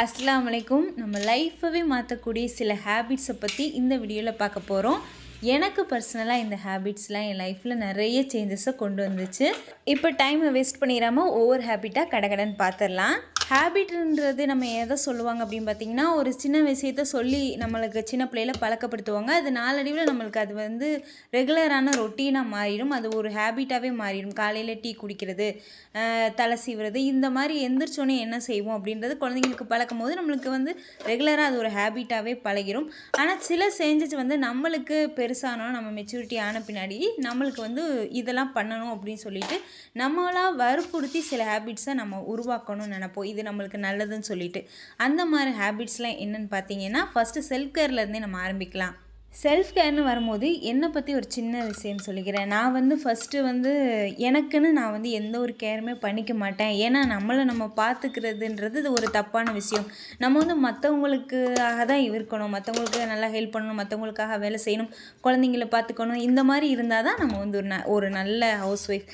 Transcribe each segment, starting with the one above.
அஸ்ஸலாமு அலைக்கும். நம்ம லைஃப்பவே மாற்றக்கூடிய சில ஹேபிட்ஸை பற்றி இந்த வீடியோவில் பார்க்க போகிறோம். எனக்கு பர்சனலாக இந்த ஹேபிட்ஸ்லாம் என் லைஃப்பில் நிறைய சேஞ்சஸை கொண்டு வந்துச்சு. இப்போ டைமை வேஸ்ட் பண்ணிடாமல் ஒவ்வொரு ஹேபிட்டாக கடகடன்னு பார்த்துடலாம். ஹேபிட்ன்றது நம்ம எதை சொல்லுவாங்க அப்படின்னு பார்த்திங்கன்னா, ஒரு சின்ன விஷயத்த சொல்லி நம்மளுக்கு சின்ன பிள்ளையில் பழக்கப்படுத்துவாங்க. அது நாளடைவில் நம்மளுக்கு அது ரெகுலரான ரொட்டீனாக மாறிடும். அது ஒரு ஹேபிட்டாகவே மாறிடும். காலையில் டீ குடிக்கிறது, தலை சீவுறது, இந்த மாதிரி எந்திரிச்சோன்னே என்ன செய்வோம் அப்படின்றது குழந்தைங்களுக்கு பழக்கும் போது நம்மளுக்கு ரெகுலராக அது ஒரு ஹேபிட்டாகவே பழகிடும். ஆனால் சில சேஞ்சஸ் நம்மளுக்கு பெருசானோம், நம்ம மெச்சூரிட்டி ஆன பின்னாடி நம்மளுக்கு இதெல்லாம் பண்ணணும் அப்படின்னு சொல்லிட்டு நம்மளாக வற்புறுத்தி சில ஹேபிட்ஸை நம்ம உருவாக்கணும்னு நினைப்போம். இது நம்மளுக்கு நல்லதுன்னு சொல்லிட்டு அந்த மாதிரி ஹேபிட்ஸ்லாம் என்னென்னு பார்த்தீங்கன்னா, ஃபஸ்ட்டு செல்ஃப் கேர்லேருந்தே நம்ம ஆரம்பிக்கலாம். செல்ஃப் கேர்னு வரும்போது என்னை பற்றி ஒரு சின்ன விஷயம் சொல்லிக்கிறேன். நான் ஃபஸ்ட்டு எனக்குன்னு நான் எந்த ஒரு கேருமே பண்ணிக்க மாட்டேன். ஏன்னா நம்ம பார்த்துக்கிறதுன்றது இது ஒரு தப்பான விஷயம். நம்ம மற்றவங்களுக்காக தான் இருக்கணும், மற்றவங்களுக்கு நல்லா ஹெல்ப் பண்ணணும், மற்றவங்களுக்காக வேலை செய்யணும், குழந்தைங்கள பார்த்துக்கணும். இந்த மாதிரி இருந்தால் தான் நம்ம ஒரு நல்ல ஹவுஸ் ஒய்ஃப்.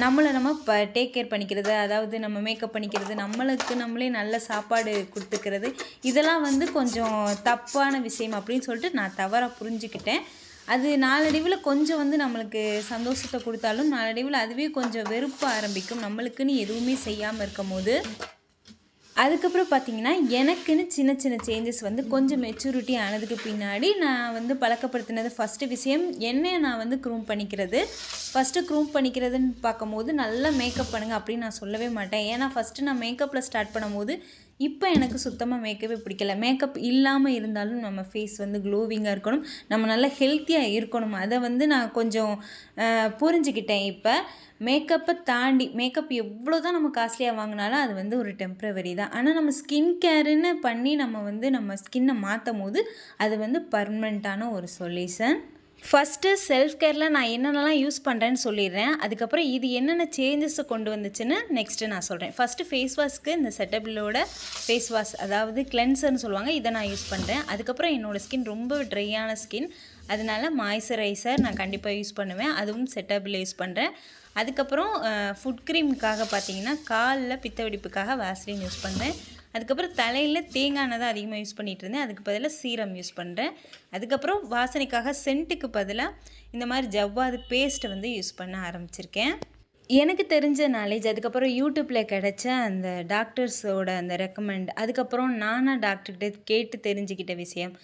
நம்ம டேக் கேர் பண்ணிக்கிறது, அதாவது நம்ம மேக்கப் பண்ணிக்கிறது, நம்மளே நல்ல சாப்பாடு கொடுத்துக்கிறது, இதெல்லாம் கொஞ்சம் தப்பான விஷயம் அப்படின்னு சொல்லிட்டு நான் தவறாக புரிஞ்சுக்கிட்டேன். அது நாளடைவில் கொஞ்சம் நம்மளுக்கு சந்தோஷத்தை கொடுத்தாலும் நாளடைவில் அதுவே கொஞ்சம் வெறுப்ப ஆரம்பிக்கும், நம்மளுக்குன்னு எதுவுமே செய்யாமல் இருக்கும் போது. அதுக்கப்புறம் பார்த்திங்கன்னா, எனக்குன்னு சின்ன சின்ன சேஞ்சஸ் கொஞ்சம் மெச்சூரிட்டி ஆனதுக்கு பின்னாடி நான் பழக்கப்படுத்தினது ஃபஸ்ட்டு விஷயம் என்னையை நான் க்ரூம் பண்ணிக்கிறது. ஃபஸ்ட்டு க்ரூம் பண்ணிக்கிறதுன்னு பார்க்கும்போது நல்லா மேக்கப் பண்ணுங்கள் அப்படின்னு நான் சொல்லவே மாட்டேன். ஏன்னா ஃபஸ்ட்டு நான் மேக்கப்பில் ஸ்டார்ட் பண்ணும்போது இப்போ எனக்கு சுத்தமாக மேக்கப்பே பிடிக்கல. மேக்கப் இல்லாமல் இருந்தாலும் நம்ம ஃபேஸ் க்ளோவிங்காக இருக்கணும், நம்ம நல்லா ஹெல்த்தியாக இருக்கணும். அதை நான் கொஞ்சம் புரிஞ்சுக்கிட்டேன். இப்போ மேக்கப்பை தாண்டி மேக்கப் எவ்வளோ தான் நம்ம காஸ்ட்லியாக வாங்கினாலும் அது ஒரு டெம்ப்ரவரி தான். ஆனால் நம்ம ஸ்கின் கேருன்னு பண்ணி நம்ம ஸ்கின்னை மாற்றும் போது அது பர்மனெண்ட்டான ஒரு சொல்யூஷன். ஃபஸ்ட்டு செல்ஃப் கேரில் நான் என்னென்னலாம் யூஸ் பண்ணுறேன்னு சொல்லிடுறேன். அதுக்கப்புறம் இது என்னென்ன சேஞ்சஸை கொண்டு வந்துச்சுன்னு நெக்ஸ்ட்டு நான் சொல்கிறேன். ஃபஸ்ட்டு ஃபேஸ் வாஷ்க்கு இந்த செட்டபிளோட ஃபேஸ் வாஷ், அதாவது கிளென்சர்னு சொல்லுவாங்க, இதை நான் யூஸ் பண்ணுறேன். அதுக்கப்புறம் என்னோடய ஸ்கின் ரொம்ப ட்ரையான ஸ்கின், அதனால மாய்ஸ்சரைசர் நான் கண்டிப்பாக யூஸ் பண்ணுவேன், அதுவும் செட்டபிள் யூஸ் பண்ணுறேன். அதுக்கப்புறம் ஃபுட் க்ரீமுக்காக பார்த்தீங்கன்னா காலில் பித்த வெடிப்புக்காக வாஸ்லின் யூஸ் பண்ணுறேன். அதுக்கப்புறம் தலையில் தேங்காய் எண்ணெய் தான் அதிகமாக யூஸ் பண்ணிகிட்டு இருந்தேன், அதுக்கு பதிலாக சீரம் யூஸ் பண்ணுறேன். அதுக்கப்புறம் வாசனைக்காக சென்ட்டுக்கு பதிலாக இந்த மாதிரி ஜவ்வாது பேஸ்ட்டை யூஸ் பண்ண ஆரம்பிச்சிருக்கேன். எனக்கு தெரிஞ்ச நாலேஜ், அதுக்கப்புறம் யூடியூப்பில் கிடச்ச அந்த டாக்டர்ஸோட அந்த ரெக்கமெண்ட், அதுக்கப்புறம் நானாக டாக்டர்கிட்ட கேட்டு தெரிஞ்சுக்கிட்ட விஷயம்,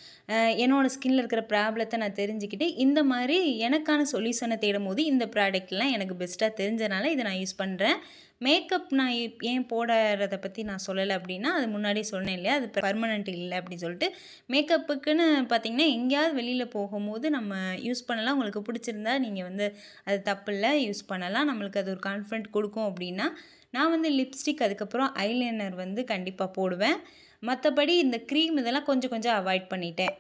என்னோடய ஸ்கின்னில் இருக்கிற ப்ராப்ளத்தை நான் தெரிஞ்சுக்கிட்டு இந்த மாதிரி எனக்கான சொல்யூஷனை தேடும் போது இந்த ப்ராடக்ட்லாம் எனக்கு பெஸ்ட்டாக தெரிஞ்சனால இதை நான் யூஸ் பண்ணுறேன். மேக்கப் நான் ஏன் போடுறதை பற்றி நான் சொல்லலை அப்படின்னா, அது முன்னாடியே சொன்னேன் இல்லையா, அது பர்மனெண்ட் இல்லை அப்படின்னு சொல்லிட்டு. மேக்கப்புக்குன்னு பார்த்திங்கன்னா எங்கேயாவது வெளியில் போகும்போது நம்ம யூஸ் பண்ணலாம், உங்களுக்கு பிடிச்சிருந்தா நீங்கள் அது தப்பு இல்லை, யூஸ் பண்ணலாம், நம்மளுக்கு அது ஒரு கான்ஃபிடென்ட் கொடுக்கும் அப்படின்னா. நான் லிப்ஸ்டிக் அதுக்கப்புறம் ஐலைனர் கண்டிப்பாக போடுவேன். மற்றபடி இந்த க்ரீம் இதெல்லாம் கொஞ்சம் கொஞ்சம் அவாய்ட் பண்ணிட்டேன்.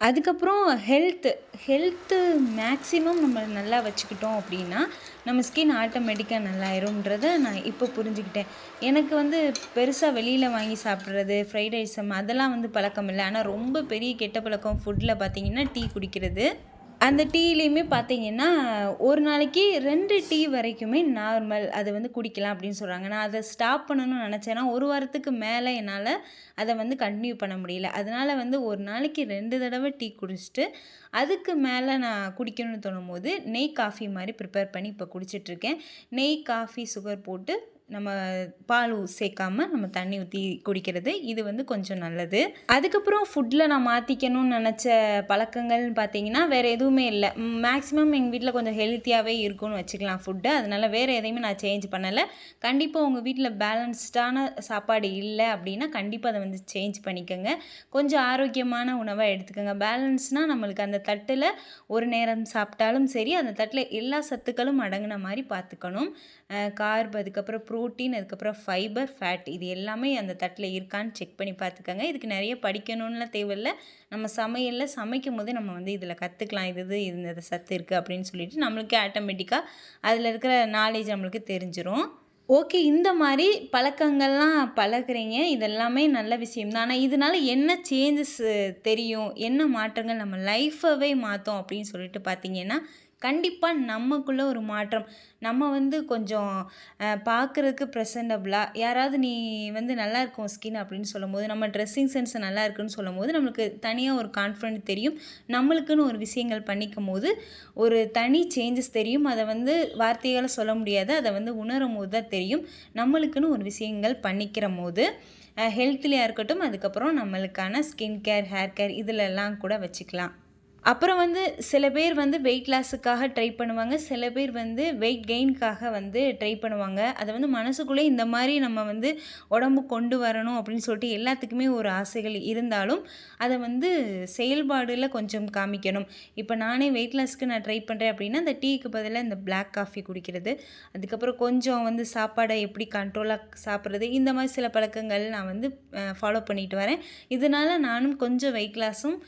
அதுக்கப்புறம் ஹெல்த்து மேக்ஸிமம் நம்ம நல்லா வச்சுக்கிட்டோம் அப்படின்னா நம்ம ஸ்கின் ஆட்டோமேட்டிக்காக நல்லாயிரும்ன்றதை நான் இப்போ புரிஞ்சுக்கிட்டேன். எனக்கு பெருசாக வெளியில் வாங்கி சாப்பிட்றது, ஃப்ரைட் ஐட்டம் அதெல்லாம் பழக்கம் இல்லை. ஆனால் ரொம்ப பெரிய கெட்ட பழக்கம் ஃபுட்டில் பார்த்திங்கன்னா டீ குடிக்கிறது. அந்த டீலேயுமே பார்த்திங்கன்னா ஒரு நாளைக்கு 2 டீ வரைக்குமே நார்மல், அது குடிக்கலாம் அப்படின்னு சொல்கிறாங்க. நான் அதை ஸ்டாப் பண்ணணும்னு நினச்சேன்னா ஒரு வாரத்துக்கு மேலே என்னால் அதை கண்டினியூ பண்ண முடியல. அதனால் ஒரு நாளைக்கு 2 தடவை டீ குடிச்சிட்டு அதுக்கு மேலே நான் குடிக்கணும்னு தோணும் போது நெய் காஃபி மாதிரி ப்ரிப்பேர் பண்ணி இப்போ குடிச்சிட்ருக்கேன். நெய், காஃபி, சுகர் போட்டு நம்ம பால் சேர்க்காமல் நம்ம தண்ணி ஊற்றி குடிக்கிறது, இது கொஞ்சம் நல்லது. அதுக்கப்புறம் ஃபுட்டில் நான் மாற்றிக்கணும்னு நினச்ச பழக்கங்கள்னு பார்த்தீங்கன்னா வேறு எதுவுமே இல்லை. மேக்ஸிமம் எங்கள் வீட்டில் கொஞ்சம் ஹெல்த்தியாகவே இருக்கும்னு வச்சுக்கலாம் ஃபுட்டு. அதனால் வேறு எதையுமே நான் சேஞ்ச் பண்ணலை. கண்டிப்பாக உங்கள் வீட்டில் பேலன்ஸ்டான சாப்பாடு இல்லை அப்படின்னா கண்டிப்பாக அதை சேஞ்ச் பண்ணிக்கோங்க. கொஞ்சம் ஆரோக்கியமான உணவாக எடுத்துக்கோங்க. பேலன்ஸ்னால் நம்மளுக்கு அந்த தட்டில் ஒரு நேரம் சாப்பிட்டாலும் சரி, அந்த தட்டில் எல்லா சத்துக்களும் அடங்கின மாதிரி பார்த்துக்கணும். கார்ப், அதுக்கப்புறம் ப்ரோட்டீன், அதுக்கப்புறம் ஃபைபர், ஃபேட், இது எல்லாமே அந்த தட்டில் இருக்கான்னு செக் பண்ணி பார்த்துக்கோங்க. இதுக்கு நிறைய படிக்கணும்லாம் தேவையில்லை. நம்ம சமையலில் சமைக்கும் போதே நம்ம இதில் கற்றுக்கலாம், இந்த சத்து இருக்குது அப்படின்னு சொல்லிட்டு நம்மளுக்கு ஆட்டோமேட்டிக்காக அதில் இருக்கிற நாலேஜ் நம்மளுக்கு தெரிஞ்சிடும். ஓகே, இந்த மாதிரி பழக்கங்கள்லாம் பழகுறீங்க, இதெல்லாமே நல்ல விஷயம்தான். ஆனால் இதனால் என்ன சேஞ்சஸ் தெரியும், என்ன மாற்றங்கள் நம்ம லைஃப்பவே மாற்றும் அப்படின்னு சொல்லிட்டு பார்த்தீங்கன்னா, கண்டிப்பாக நமக்குள்ளே ஒரு மாற்றம். நம்ம வந்து கொஞ்சம் பார்க்குறதுக்கு ப்ரெசன்டபுளாக யாராவது நீ வந்து நல்லா இருக்கும் ஸ்கின் அப்படின்னு சொல்லும்போது, நம்ம ட்ரெஸ்ஸிங் சென்ஸ் நல்லா இருக்குன்னு சொல்லும்போது, நம்மளுக்கு தனியாக ஒரு கான்ஃபிடென்ட் தெரியும். நம்மளுக்குன்னு ஒரு விஷயங்கள் பண்ணிக்கும்போது, ஒரு தனி சேஞ்சஸ் தெரியும். அதை வந்து வார்த்தையால் சொல்ல முடியாது. அதை வந்து உணரும்போது தான் தெரியும். நம்மளுக்குன்னு ஒரு விஷயங்கள் பண்ணிக்கிறம்போது, ஹெல்த்லியாக இருக்கட்டும், அதுக்கப்புறம் நம்மளுக்கான ஸ்கின் கேர், ஹேர் கேர் இதிலெல்லாம் கூட வச்சுக்கலாம். அப்புறம் வந்து சில பேர் வந்து வெயிட் லாஸுக்காக ட்ரை பண்ணுவாங்க. சில பேர் வந்து வெயிட் கெயினுக்காக வந்து ட்ரை பண்ணுவாங்க. அதை வந்து மனசுக்குள்ளே இந்த மாதிரி நம்ம வந்து உடம்பு கொண்டு வரணும் அப்படின்னு சொல்லிட்டு எல்லாத்துக்குமே ஒரு ஆசைகள் இருந்தாலும், அதை வந்து செயல்பாடுல கொஞ்சம் காமிக்கணும். இப்போ நானே வெயிட் லாஸ்க்கு நான் ட்ரை பண்ணுறேன் அப்படின்னா, அந்த டீக்கு பதிலாக இந்த பிளாக் காஃபி குடிக்கிறது, அதுக்கப்புறம் கொஞ்சம் வந்து சாப்பாடை எப்படி கண்ட்ரோலாக சாப்பிட்றது, இந்த மாதிரி சில பழக்கங்கள் நான் வந்து ஃபாலோ பண்ணிட்டு வரேன். இதனால் நானும் கொஞ்சம் வெயிட் லாஸும்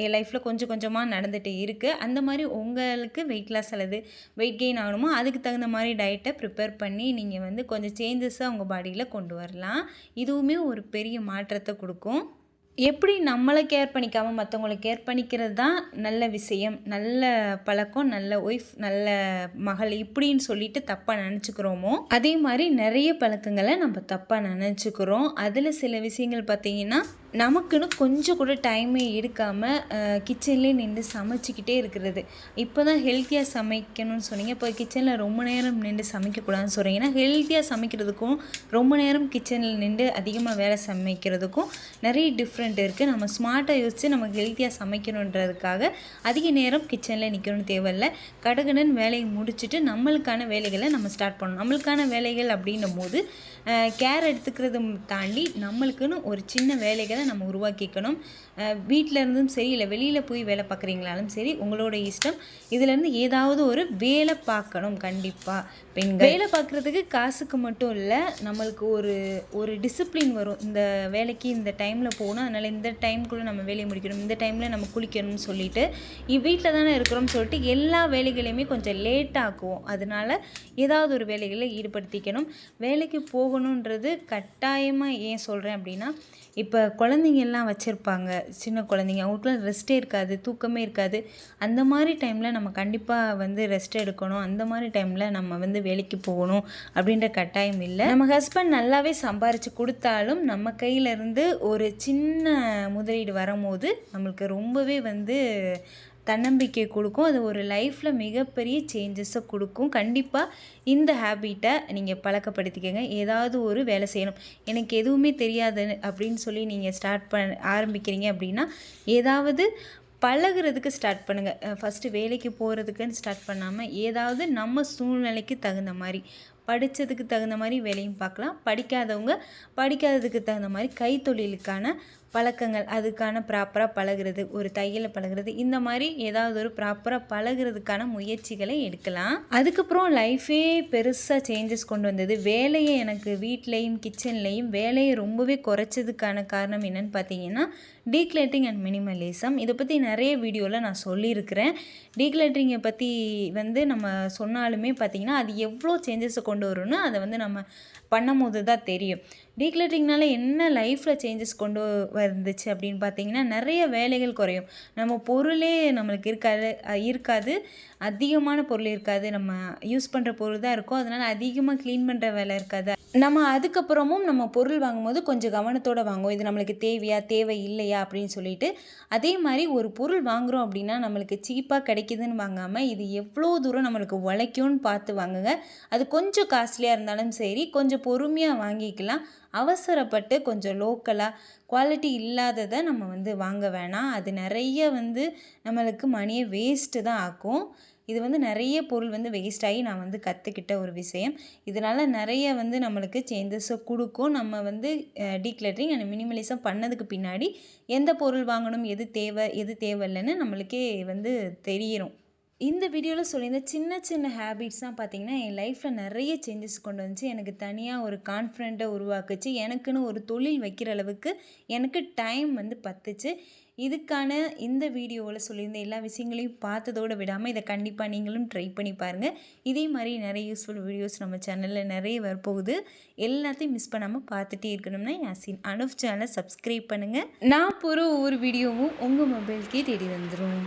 என் லைஃப்பில் கொஞ்சம் கொஞ்சமாக நடந்துகிட்டு இருக்குது. அந்த மாதிரி உங்களுக்கு வெயிட் லாஸ் அல்லது வெயிட் கெயின் ஆகணுமோ அதுக்கு தகுந்த மாதிரி டயட்டை ப்ரிப்பேர் பண்ணி நீங்கள் வந்து கொஞ்சம் சேஞ்சஸை உங்கள் பாடியில் கொண்டு வரலாம். இதுவுமே ஒரு பெரிய மாற்றத்தை கொடுக்கும். எப்படி நம்மளை கேர் பண்ணிக்காமல் மற்றவங்கள கேர் பண்ணிக்கிறது தான் நல்ல விஷயம், நல்ல பழக்கம், நல்ல ஒய்ஃப், நல்ல மகள் இப்படின்னு சொல்லிட்டு தப்பாக நினச்சிக்கிறோமோ, அதே மாதிரி நிறைய பழக்கங்களை நம்ம தப்பாக நினச்சிக்கிறோம். அதில் சில விஷயங்கள் பார்த்திங்கன்னா, நமக்குன்னு கொஞ்சம் கூட டைமே எடுக்காமல் கிச்சன்லேயே நின்று சமைச்சிக்கிட்டே இருக்கிறது. இப்போ தான் ஹெல்த்தியாக சமைக்கணும்னு சொன்னீங்க, இப்போ கிச்சனில் ரொம்ப நேரம் நின்று சமைக்கக்கூடாதுன்னு சொல்கிறீங்கன்னா, ஹெல்த்தியாக சமைக்கிறதுக்கும் ரொம்ப நேரம் கிச்சனில் நின்று அதிகமாக வேலை சமைக்கிறதுக்கும் நிறைய டிஃப்ரெண்ட் இருக்குது. நம்ம ஸ்மார்ட்டாக யோசித்து நம்ம ஹெல்த்தியாக சமைக்கணுன்றதுக்காக அதிக நேரம் கிச்சனில் நிற்கணும்னு தேவையில்லை. கடகடன்னு வேலையை முடிச்சுட்டு நம்மளுக்கான வேலைகளை நம்ம ஸ்டார்ட் பண்ணணும். நம்மளுக்கான வேலைகள் அப்படின்னும் போது கேர் எடுத்துக்கிறத தாண்டி நம்மளுக்குன்னு ஒரு சின்ன வேலைகளை நம்ம உருவாக்கிக்கணும். வீட்டில் இருந்தும் சரி, இல்லை வெளியில் போய் வேலை பார்க்குறீங்களாலும் சரி, உங்களோட இஷ்டம். இதிலேருந்து ஏதாவது ஒரு வேலை பார்க்கணும். கண்டிப்பாக பெண்கள் வேலை பார்க்குறதுக்கு காசுக்கு மட்டும் இல்லை, நம்மளுக்கு ஒரு டிசிப்ளின் வரும். இந்த வேலைக்கு இந்த டைமில் போகணும், அதனால் இந்த டைமுக்குள்ளே நம்ம வேலையை முடிக்கணும், இந்த டைமில் நம்ம குளிக்கணும்னு சொல்லிட்டு வீட்டில் தானே இருக்கிறோம்னு சொல்லிட்டு எல்லா வேலைகளையுமே கொஞ்சம் லேட்டாக்குவோம். அதனால் ஏதாவது ஒரு வேலைகளில் ஈடுபடுத்திக்கணும். வேலைக்கு போகணுன்றது கட்டாயமாக ஏன் சொல்கிறேன் அப்படின்னா, இப்போ குழந்தைங்க எல்லாம் வச்சுருப்பாங்க, சின்ன குழந்தைங்க, அவங்களுக்குலாம் ரெஸ்ட்டே இருக்காது, தூக்கமே இருக்காது. அந்த மாதிரி டைமில் நம்ம கண்டிப்பாக வந்து ரெஸ்ட் எடுக்கணும். அந்த மாதிரி டைமில் நம்ம வந்து வேலைக்கு போகணும் அப்படின்ற கட்டாயம் இல்லை. நம்ம ஹஸ்பண்ட் நல்லாவே சம்பாரித்து கொடுத்தாலும் நம்ம கையிலேருந்து ஒரு சின்ன முதலீடு வரும்போது நம்மளுக்கு ரொம்பவே வந்து தன்னம்பிக்கை கொடுக்கும். அது ஒரு லைஃப்பில் மிகப்பெரிய சேஞ்சஸை கொடுக்கும். கண்டிப்பாக இந்த ஹேபிட்டை நீங்கள் பழக்கப்படுத்திக்கங்க. ஏதாவது ஒரு வேலை செய்யணும், எனக்கு எதுவுமே தெரியாது அப்படின்னு சொல்லி நீங்கள் ஆரம்பிக்கிறீங்க அப்படின்னா, ஏதாவது பழகிறதுக்கு ஸ்டார்ட் பண்ணுங்கள். ஃபஸ்ட்டு வேலைக்கு போகிறதுக்குன்னு ஸ்டார்ட் பண்ணாமல் ஏதாவது நம்ம சூழ்நிலைக்கு தகுந்த மாதிரி, படித்ததுக்கு தகுந்த மாதிரி வேலையும் பார்க்கலாம். படிக்காததுக்கு தகுந்த மாதிரி கைத்தொழிலுக்கான பழக்கங்கள், அதுக்கான ப்ராப்பராக பழகிறது, ஒரு தையலை பழகிறது, இந்த மாதிரி ஏதாவது ஒரு ப்ராப்பராக பழகிறதுக்கான முயற்சிகளை எடுக்கலாம். அதுக்கப்புறம் லைஃபே பெருசாக சேஞ்சஸ் கொண்டு வந்தது. வேலையை எனக்கு வீட்லேயும் கிச்சன்லேயும் வேலையை ரொம்பவே குறைச்சதுக்கான காரணம் என்னென்னு பார்த்தீங்கன்னா, டீக்ளட்டரிங் அண்ட் மினிமலிசம். இதை பற்றி நிறைய வீடியோவில் நான் சொல்லியிருக்கிறேன். டீக்ளட்டரிங்கை பற்றி வந்து நம்ம சொன்னாலுமே பார்த்திங்கன்னா, அது எவ்வளோ சேஞ்சஸை கொண்டு வரும்னு அதை வந்து நம்ம பண்ணும்போது தான் தெரியும். டீக்ளட்டரிங்னால என்ன லைஃப்பில் சேஞ்சஸ் கொண்டு வந்துச்சு அப்படின்னு பார்த்தீங்கன்னா, நிறைய வேலைகள் குறையும். நம்ம பொருளே நம்மளுக்கு இருக்காது, அதிகமான பொருள் இருக்காது, நம்ம யூஸ் பண்ணுற பொருள் தான் இருக்கும். அதனால் அதிகமாக க்ளீன் பண்ணுற வேலை இருக்காது. நம்ம அதுக்கப்புறமும் நம்ம பொருள் வாங்கும்போது கொஞ்சம் கவனத்தோடு வாங்குவோம். இது நம்மளுக்கு தேவை இல்லையா அப்படின்னு சொல்லிட்டு. அதே மாதிரி ஒரு பொருள் வாங்குகிறோம் அப்படின்னா, நம்மளுக்கு சீப்பாக கிடைக்குதுன்னு வாங்காமல் இது எவ்வளோ தூரம் நம்மளுக்கு உழைக்கும்னு பார்த்து வாங்குங்க. அது கொஞ்சம் காஸ்ட்லியாக இருந்தாலும் சரி, கொஞ்சம் பொறுமையாக வாங்கிக்கலாம். அவசரப்பட்டு கொஞ்சம் லோக்கலாக குவாலிட்டி இல்லாததை நம்ம வந்து வாங்க வேணாம். அது நிறைய வந்து நம்மளுக்கு மணியை வேஸ்ட்டு தான் ஆக்கும். இது வந்து நிறைய பொருள் வந்து வேஸ்ட் ஆகி நான் வந்து கற்றுக்கிட்ட ஒரு விஷயம். இதனால் நிறைய வந்து நம்மளுக்கு சேஞ்சஸை கொடுக்கும். நம்ம வந்து டீக்ளட்டரிங் அண்ட் மினிமலிசம் பண்ணதுக்கு பின்னாடி எந்த பொருள் வாங்கணும், எது தேவையில்லைன்னு நம்மளுக்கே வந்து தெரியும். இந்த வீடியோவில் சொல்லியிருந்த சின்ன ஹேபிட்ஸ் தான் பார்த்திங்கன்னா என் லைஃப்பில் நிறைய சேஞ்சஸ் கொண்டு வந்துச்சு. எனக்கு தனியாக ஒரு கான்ஃபிடென்ட்டை உருவாக்குச்சு. எனக்குன்னு ஒரு தொழில் வைக்கிற அளவுக்கு எனக்கு டைம் வந்து பத்துச்சு. இதுக்கான இந்த வீடியோவில் சொல்லியிருந்த எல்லா விஷயங்களையும் பார்த்ததோடு விடாமல் இதை கண்டிப்பாக நீங்களும் ட்ரை பண்ணி பாருங்கள். இதே மாதிரி நிறைய யூஸ்ஃபுல் வீடியோஸ் நம்ம சேனலில் நிறைய வரப்போகுது. எல்லாத்தையும் மிஸ் பண்ணாமல் பார்த்துட்டே இருக்கணும்னா யாசின் அனுஃப் சேனலை சப்ஸ்கிரைப் பண்ணுங்கள். நான் போகிற ஒவ்வொரு வீடியோவும் உங்கள் மொபைலுக்கே தேடி வந்துடும்.